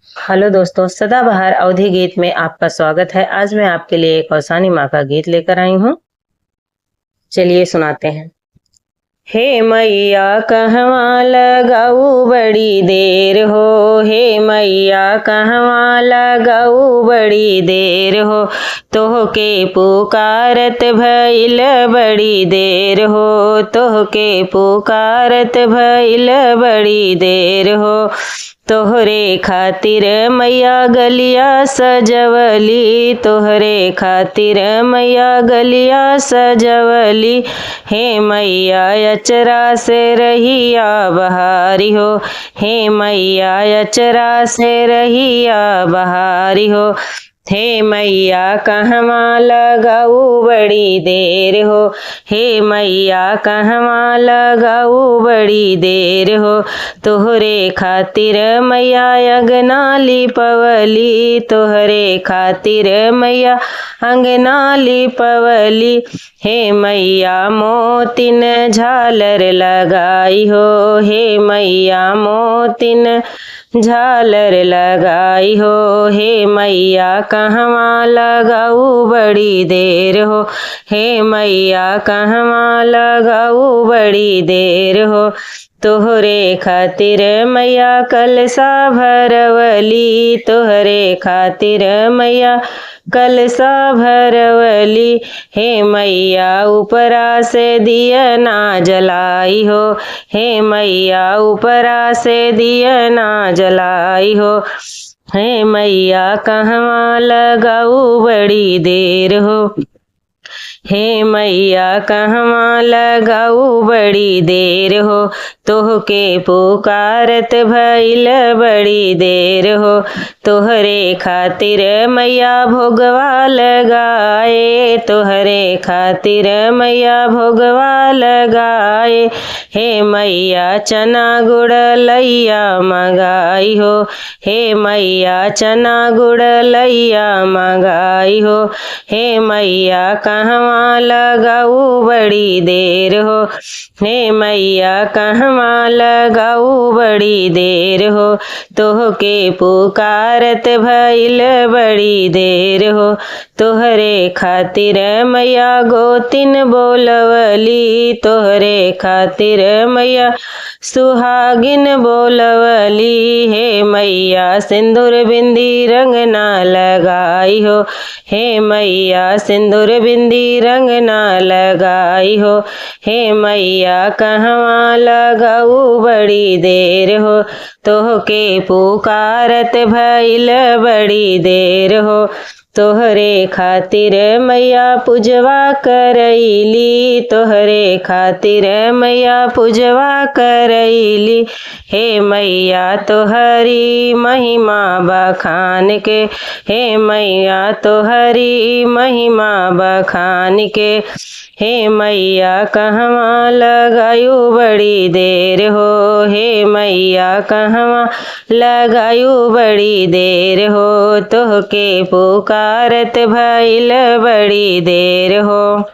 Hello दोस्तों, सदाबहार अवधी गीत में आपका स्वागत है। आज मैं आपके लिए एक कौसानी माँ का गीत लेकर आई हूँ। चलिए सुनाते हैं। हे मैया कहवा लगाऊ बड़ी देर हो, हे मैया कहवा लगाऊ बड़ी देर हो, तोहके पुकारत भइल बड़ी देर हो, तोहके पुकारत भइल बड़ी देर हो। तोहरे खातिर मैया गलिया सजवली, तोहरे खातिर मैया गलिया सजवली। हे मैया अचरा से रहिया बहारी हो, हे मैया अचरा से रहिया बहारी हो। हे मैया कहवा लगाऊ बड़ी देर हो, हे मैया कहवा लगाऊ बड़ी देर हो। तोहरे खातिर मैया अंगना लिपवली, तोहरे खातिर मैया अंगना लिपवली। हे मैया मोतिन झालर लगाई हो, हे मैया मोतिन झालर लगाई हो। हे मैया कहवा लगाऊ बड़ी देर हो, हे मैया कहवा लगाऊ बड़ी देर हो। तोहरे खातिर मैया कलसा भरवली, तोहरे खातिर मैया कलसा भरवली। हे मैया ऊपरा से दिया ना जलाई हो, हे मैया ऊपरा से दिया ना जलाई हो। हे मैया कहवा लगाऊ बड़ी देर हो, हे मैया कहवा लगाऊ बड़ी देर हो। तोहके पुकारत भइल बड़ी देर हो, तोहरे खातिर मैया भोगवा लगाए, तोहरे खातिर मैया भोगवा लगाए। हे मैया चना गुड़ लैया मंगाई हो, हे मैया चना गुड़ लैया मंगाई हो। हे मैया कहवा लगाऊ बड़ी देर हो, हे मैया कहवा लगाऊ बड़ी देर हो। तोहके पुकारत भइल बड़ी देर हो, तोहरे खातिर मैया गोतिन बोलवली, तोहरे खातिर मैया सुहागिन बोलवली। हे मैया सिंदूर बिंदी रंग ना लगाई हो, हे मैया सिंदूर बिंदी रंग ना लगाई हो। हे मैया कहवा लगाऊ बड़ी देर हो, तोहके पुकारत भइल बड़ी देर हो। तोहरे खातिर मैया पूजवा करैली, तोहरे खातिर मैया पूजवा करैली। हे मैया तोहरी महिमा बखान के, हे मैया तोहरी महिमा बखान के। हे मैया कहवा लगायू बड़ी देर हो, हे मैया कहवा लगायू बड़ी देर हो। तोहके पुकारत भइल बड़ी देर हो।